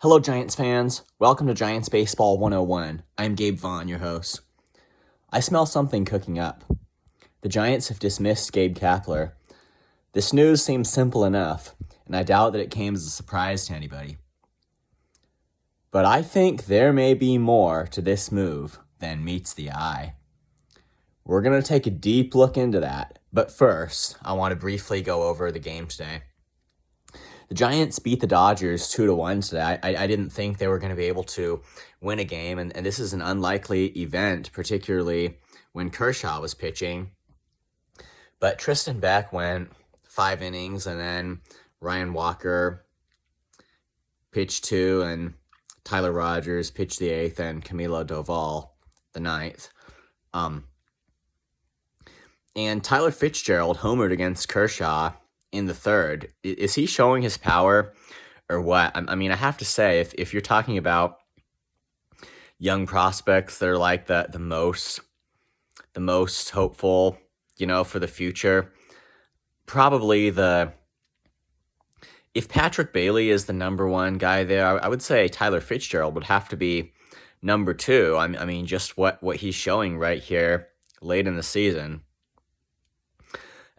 Hello, Giants fans. Welcome to Giants Baseball 101. I'm Gabe Vaughn, your host. I smell something cooking up. The Giants have dismissed Gabe Kapler. This news seems simple enough, and I doubt that it came as a surprise to anybody. But I think there may be more to this move than meets the eye. We're going to take a deep look into that, but first, I want to briefly go over the game today. The Giants beat the Dodgers 2-1 today. I didn't think they were going to be able to win a game, and this is an unlikely event, particularly when Kershaw was pitching. But Tristan Beck went 5 innings, and then Ryan Walker pitched 2, and Tyler Rogers pitched the 8th, and Camilo Doval the 9th. And Tyler Fitzgerald homered against Kershaw in the 3rd. Is he showing his power or what? I mean, I have to say, if you're talking about young prospects that are like the most hopeful, for the future, probably if Patrick Bailey is the number 1 guy there, I would say Tyler Fitzgerald would have to be number 2. I mean, just what he's showing right here late in the season.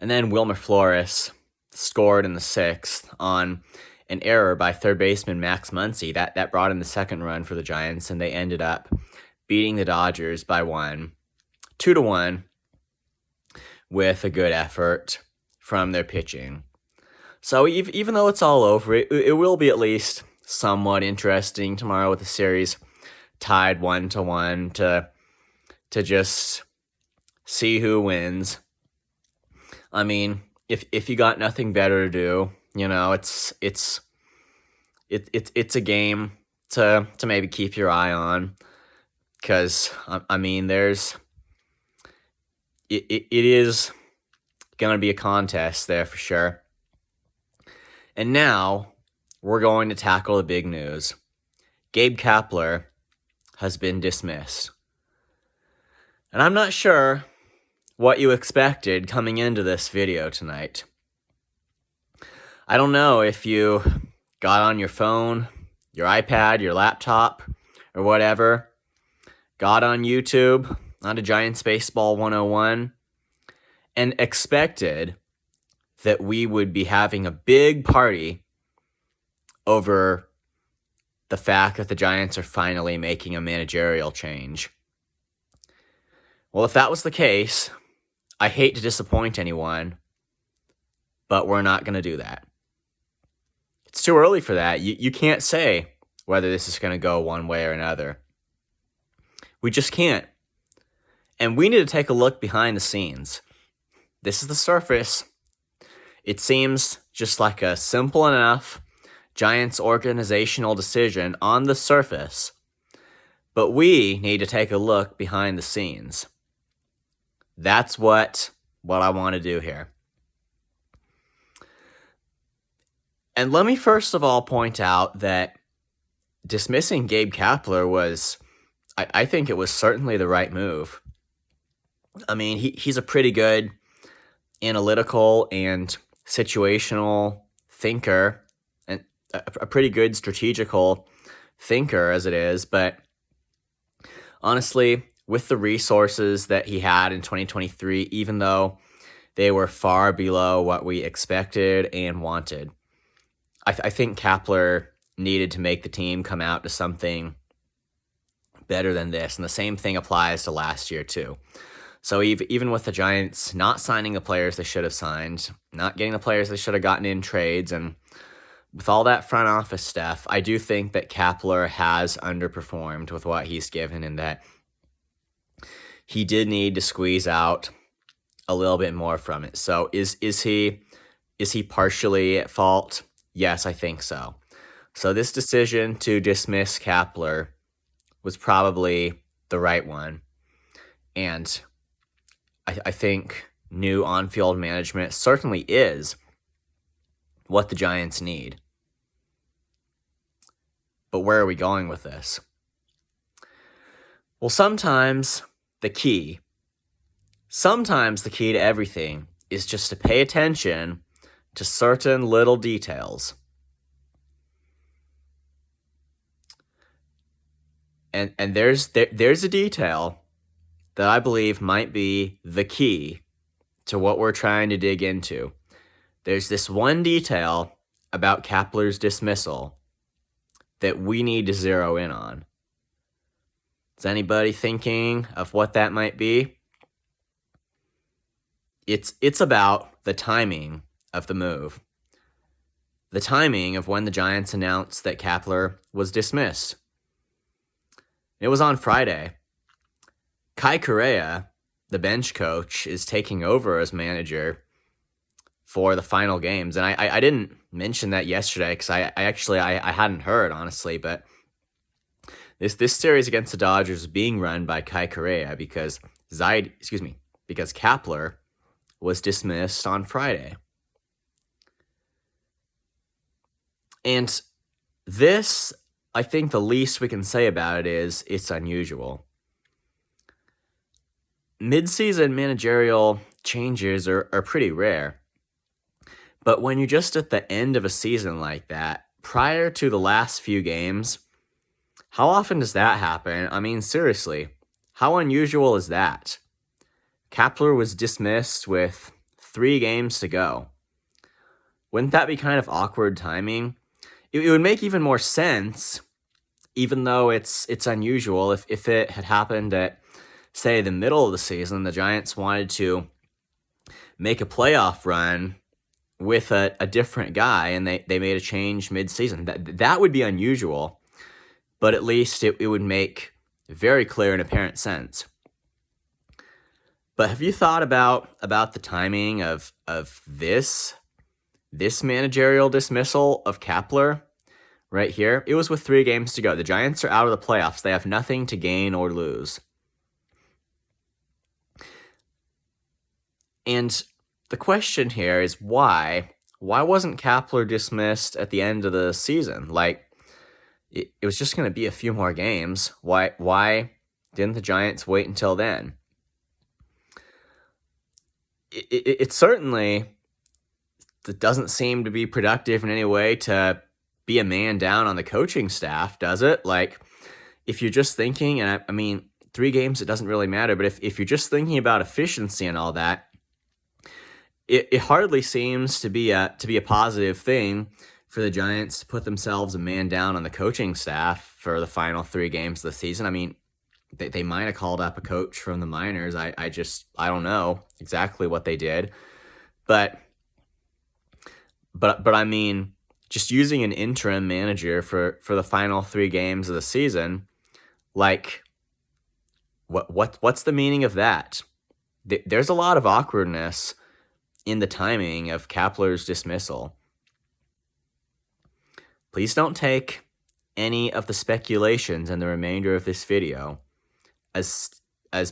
And then Wilmer Flores scored in the 6th on an error by third baseman Max Muncy. That brought in the 2nd run for the Giants, and they ended up beating the Dodgers by 2-1, with a good effort from their pitching. So even though it's all over, it will be at least somewhat interesting tomorrow with the series tied 1-1 to just see who wins. I mean, if you got nothing better to do, it's a game to maybe keep your eye on, because I mean, it is going to be a contest there for sure. And now we're going to tackle the big news. Gabe Kapler has been dismissed. And I'm not sure what you expected coming into this video tonight. I don't know if you got on your phone, your iPad, your laptop, or whatever, got on YouTube, onto Giants Baseball 101, and expected that we would be having a big party over the fact that the Giants are finally making a managerial change. Well, if that was the case, I hate to disappoint anyone, but we're not going to do that. It's too early for that. You can't say whether this is going to go one way or another. We just can't. And we need to take a look behind the scenes. This is the surface. It seems just like a simple enough Giants organizational decision on the surface, but we need to take a look behind the scenes. That's what I want to do here. And let me first of all point out that dismissing Gabe Kapler was, I think it was certainly the right move. I mean, he's a pretty good analytical and situational thinker, and a pretty good strategical thinker as it is, but honestly, with the resources that he had in 2023, even though they were far below what we expected and wanted, I think Kapler needed to make the team come out to something better than this. And the same thing applies to last year too. So even with the Giants not signing the players they should have signed, not getting the players they should have gotten in trades, and with all that front office stuff, I do think that Kapler has underperformed with what he's given, and that he did need to squeeze out a little bit more from it. So is he partially at fault? Yes, I think so. So this decision to dismiss Kapler was probably the right one. And I think new on-field management certainly is what the Giants need. But where are we going with this? Well, sometimes the key to everything is just to pay attention to certain little details. And there's a detail that I believe might be the key to what we're trying to dig into. There's this one detail about Kapler's dismissal that we need to zero in on. Is anybody thinking of what that might be? It's about the timing of the move. The timing of when the Giants announced that Kapler was dismissed. It was on Friday. Kai Correa, the bench coach, is taking over as manager for the final games. And I didn't mention that yesterday because I hadn't heard, honestly, but this series against the Dodgers is being run by Kai Correa because because Kapler was dismissed on Friday. And this, I think the least we can say about it is it's unusual. Mid-season managerial changes are pretty rare. But when you're just at the end of a season like that, prior to the last few games, how often does that happen? I mean, seriously, how unusual is that? Kapler was dismissed with 3 games to go. Wouldn't that be kind of awkward timing? It would make even more sense, even though it's unusual, if it had happened at, say, the middle of the season, the Giants wanted to make a playoff run with a different guy, and they made a change mid-season. That would be unusual, but at least it would make very clear and apparent sense. But have you thought about the timing of this managerial dismissal of Kapler right here? It was with 3 games to go. The Giants are out of the playoffs. They have nothing to gain or lose. And the question here is why? Why wasn't Kapler dismissed at the end of the season? Like, it was just going to be a few more games. Why didn't the Giants wait until then? It certainly doesn't seem to be productive in any way to be a man down on the coaching staff, does it? Like, if you're just thinking, and I mean, 3 games, it doesn't really matter, but if you're just thinking about efficiency and all that, it hardly seems to be a positive thing for the Giants to put themselves a man down on the coaching staff for the final 3 games of the season. I mean, they might have called up a coach from the minors. I don't know exactly what they did, but I mean, just using an interim manager for the final 3 games of the season, like, what's the meaning of that? There's a lot of awkwardness in the timing of Kapler's dismissal. Please don't take any of the speculations in the remainder of this video as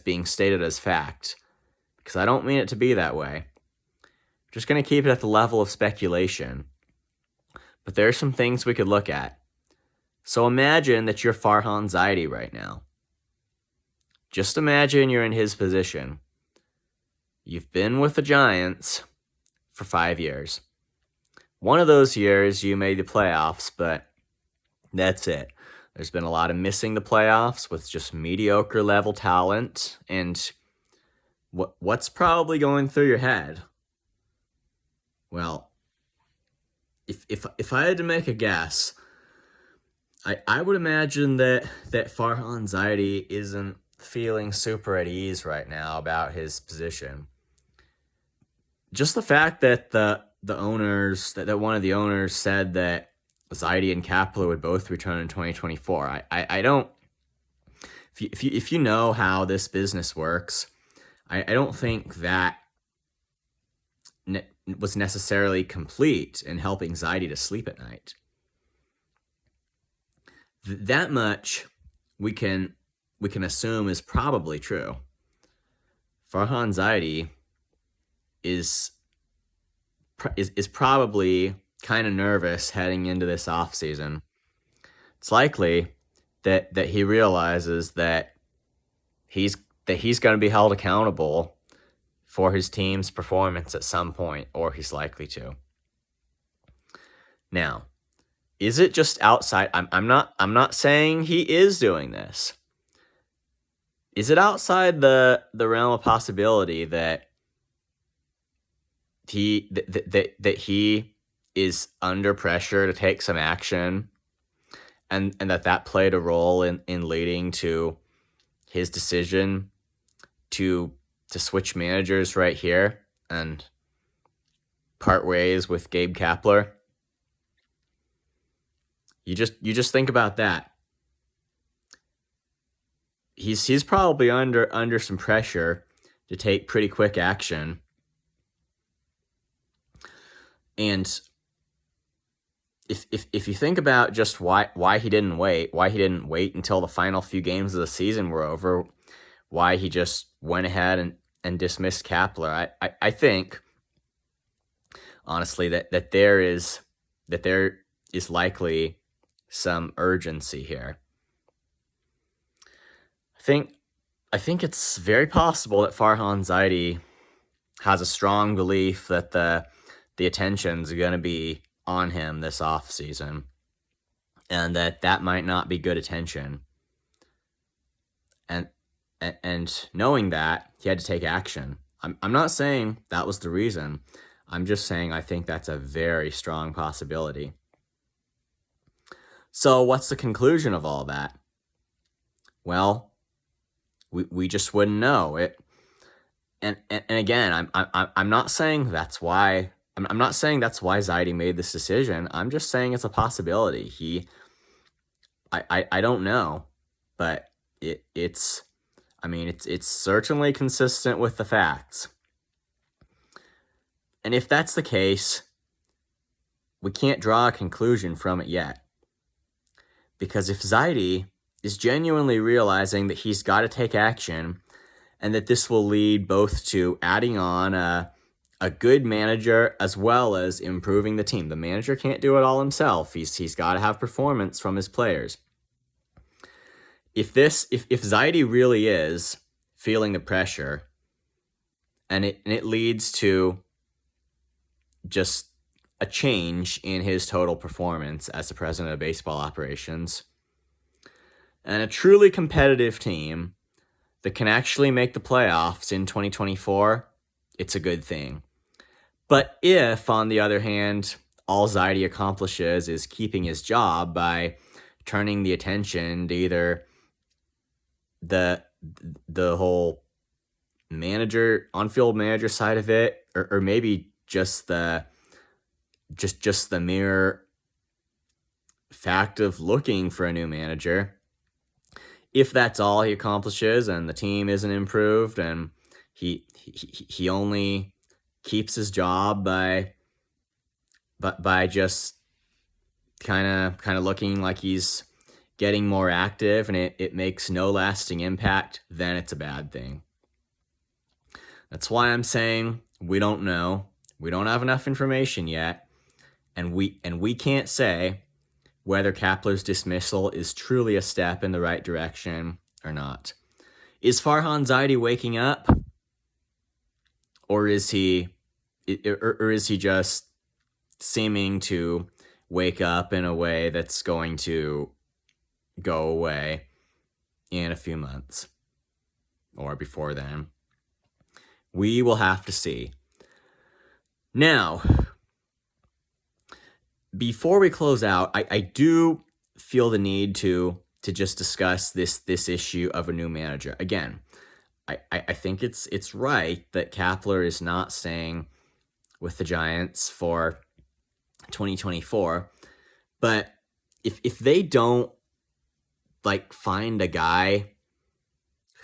being stated as fact, because I don't mean it to be that way. I'm just going to keep it at the level of speculation. But there are some things we could look at. So imagine that you're Farhan Zaidi right now. Just imagine you're in his position. You've been with the Giants for 5 years. One of those years you made the playoffs, but that's it. There's been a lot of missing the playoffs with just mediocre level talent. And what's probably going through your head? Well, if I had to make a guess, I would imagine that Farhan Zaidi isn't feeling super at ease right now about his position. Just the fact that the owners, that one of the owners said that Zaidi and Kapler would both return in 2024. I don't. If you know how this business works, I don't think that was necessarily complete in helping Zaidi to sleep at night. That much we can assume is probably true. Farhan Zaidi is probably kind of nervous heading into this offseason. It's likely that he realizes that he's going to be held accountable for his team's performance at some point, or he's likely to. Now, Is it just outside? I'm not saying he is doing this. Is it outside the realm of possibility that he is under pressure to take some action, and that played a role in leading to his decision to switch managers right here and part ways with Gabe Kapler? You just think about that. He's probably under some pressure to take pretty quick action. And if you think about just why he didn't wait until the final few games of the season were over, why he just went ahead and dismissed Kapler, I think honestly that there is likely some urgency here. I think it's very possible that Farhan Zaidi has a strong belief that the attention's going to be on him this offseason, and that might not be good attention. And knowing that, he had to take action. I'm not saying that was the reason. I'm just saying I think that's a very strong possibility. So what's the conclusion of all that? Well, we just wouldn't know it. And again, I'm not saying that's why. I'm not saying that's why Zaidi made this decision. I'm just saying it's a possibility. I don't know, but it's certainly consistent with the facts. And if that's the case, we can't draw a conclusion from it yet. Because if Zaidi is genuinely realizing that he's got to take action, and that this will lead both to adding on a good manager as well as improving the team. The manager can't do it all himself. He's got to have performance from his players. If Zaidi really is feeling the pressure, and it leads to just a change in his total performance as the president of baseball operations, and a truly competitive team that can actually make the playoffs in 2024, it's a good thing. But if, on the other hand, all Zaidi accomplishes is keeping his job by turning the attention to either the whole on-field manager side of it, or maybe just the mere fact of looking for a new manager, if that's all he accomplishes and the team isn't improved and he only keeps his job by just kind of looking like he's getting more active and it makes no lasting impact, then it's a bad thing. That's why I'm saying we don't know. We don't have enough information yet, and we can't say whether Kapler's dismissal is truly a step in the right direction or not. Is Farhan Zaidi waking up? Or is he just seeming to wake up in a way that's going to go away in a few months or before then? We will have to see. Now, before we close out, I do feel the need to just discuss this issue of a new manager. Again, I think it's right that Kapler is not staying with the Giants for 2024. But if they don't find a guy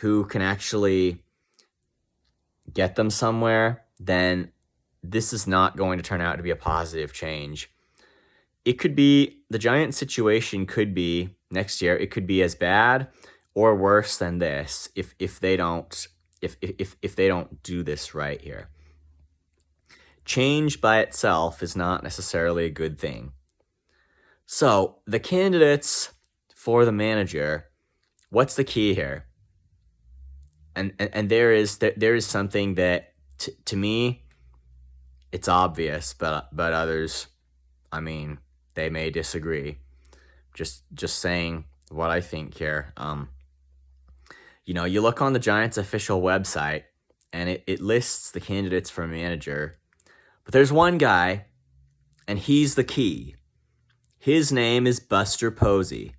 who can actually get them somewhere, then this is not going to turn out to be a positive change. It could be, the Giants situation could be next year, it could be as bad or worse than this if they don't do this right here. Change by itself is not necessarily a good thing. So the candidates for the manager, what's the key here? And there is something that to me, it's obvious, but others, they may disagree. Just saying what I think here. You look on the Giants' official website, and it lists the candidates for manager, but there's one guy, and he's the key. His name is Buster Posey.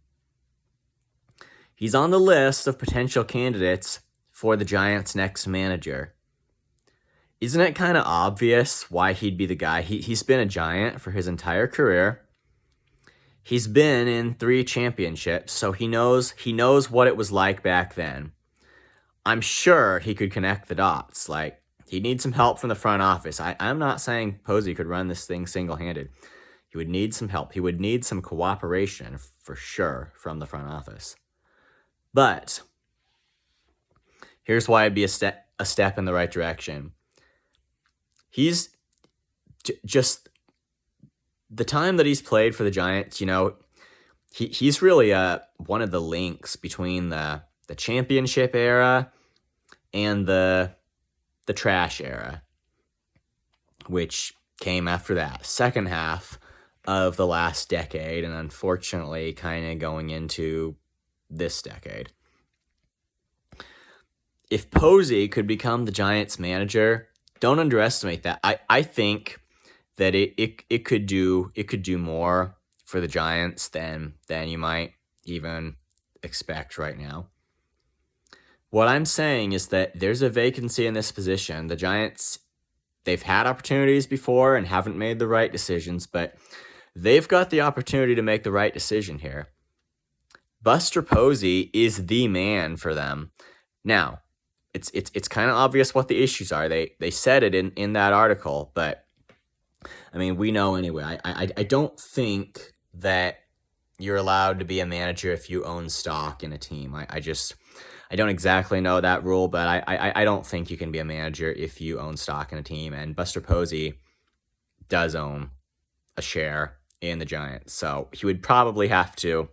He's on the list of potential candidates for the Giants' next manager. Isn't it kind of obvious why he'd be the guy? He's been a Giant for his entire career. He's been in 3 championships, so he knows what it was like back then. I'm sure he could connect the dots. Like, he needs some help from the front office. I'm not saying Posey could run this thing single-handed. He would need some help. He would need some cooperation for sure from the front office. But here's why it'd be a step in the right direction. He's just the time that he's played for the Giants, he's really one of the links between the championship era and the trash era, which came after that second half of the last decade, and unfortunately kind of going into this decade. If Posey could become the Giants manager, don't underestimate that. I think that it could do more for the Giants than you might even expect right now. What I'm saying is that there's a vacancy in this position. The Giants, they've had opportunities before and haven't made the right decisions, but they've got the opportunity to make the right decision here. Buster Posey is the man for them. Now, it's kind of obvious what the issues are. They said it in that article, but I mean, we know anyway. I don't think that you're allowed to be a manager if you own stock in a team. I don't exactly know that rule, but I don't think you can be a manager if you own stock in a team. And Buster Posey does own a share in the Giants, so he would probably have to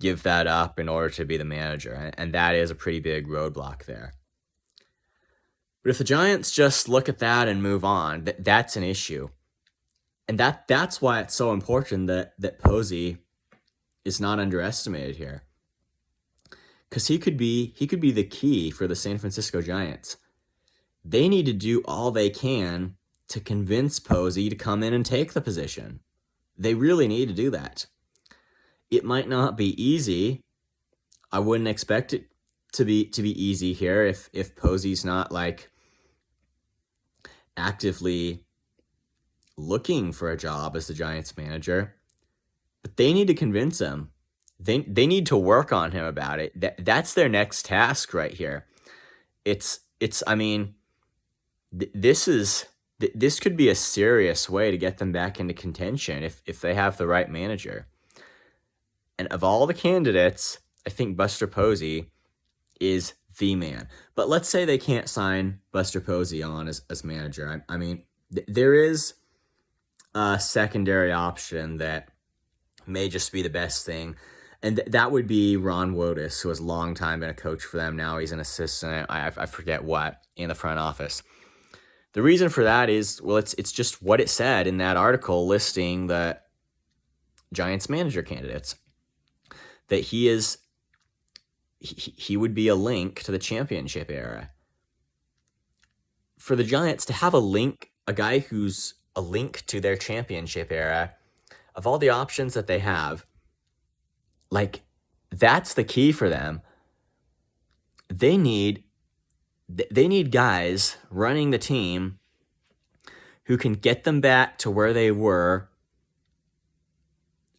give that up in order to be the manager, and that is a pretty big roadblock there. But if the Giants just look at that and move on, that's an issue. And that's why it's so important that Posey is not underestimated here. Because he could be the key for the San Francisco Giants. They need to do all they can to convince Posey to come in and take the position. They really need to do that. It might not be easy. I wouldn't expect it to be easy here if Posey's not like actively looking for a job as the Giants manager. But they need to convince him. They need to work on him about it. That's their next task right here. This could be a serious way to get them back into contention if they have the right manager. And of all the candidates, I think Buster Posey is the man. But let's say they can't sign Buster Posey on as manager. There is a secondary option that may just be the best thing. And that would be Ron Wotus, who has a long time been a coach for them. Now he's an assistant, I forget what, in the front office. The reason for that is, well, it's just what it said in that article listing the Giants manager candidates. That he would be a link to the championship era. For the Giants to have a guy who's a link to their championship era, of all the options that they have, like, that's the key for them. They need guys running the team who can get them back to where they were,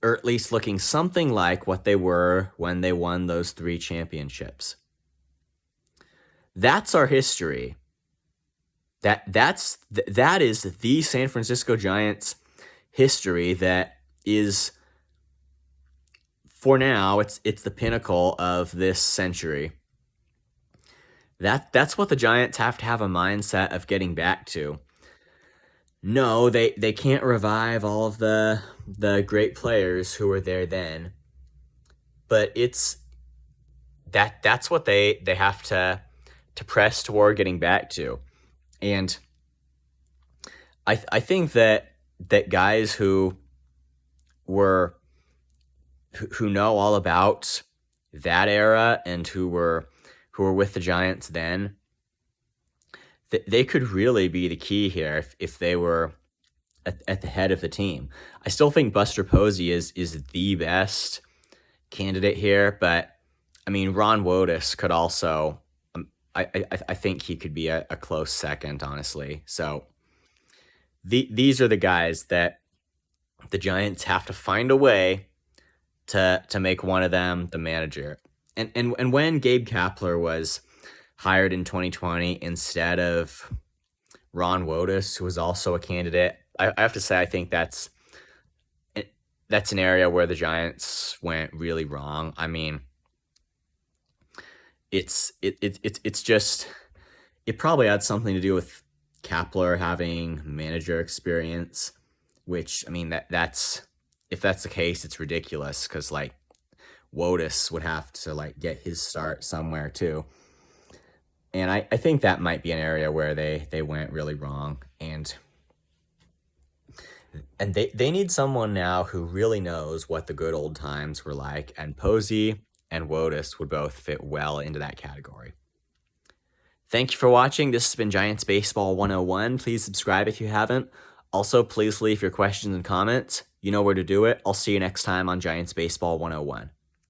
or at least looking something like what they were when they won those 3 championships. That's our history. That is the San Francisco Giants history that is, for now, it's the pinnacle of this century. That's what the Giants have to have a mindset of getting back to. No, they can't revive all of the great players who were there then, but that's what they have to press toward getting back to. And I think that guys who were who know all about that era and who were with the Giants then, they could really be the key here if they were at the head of the team. I still think Buster Posey is the best candidate here, but I mean Ron Wotus could also. I think he could be a close second, honestly. So these are the guys that the Giants have to find a way to make one of them the manager. And when Gabe Kapler was hired in 2020 instead of Ron Wotus, who was also a candidate, I have to say I think that's an area where the Giants went really wrong. I mean, it's just it probably had something to do with Kapler having manager experience, which I mean that's if that's the case, it's ridiculous because like Wotus would have to like get his start somewhere too. And I think that might be an area where they went really wrong. And they need someone now who really knows what the good old times were like, and Posey and Wotus would both fit well into that category. Thank you for watching. This has been Giants Baseball 101. Please subscribe if you haven't. Also, please leave your questions and comments. You know where to do it. I'll see you next time on Giants Baseball 101.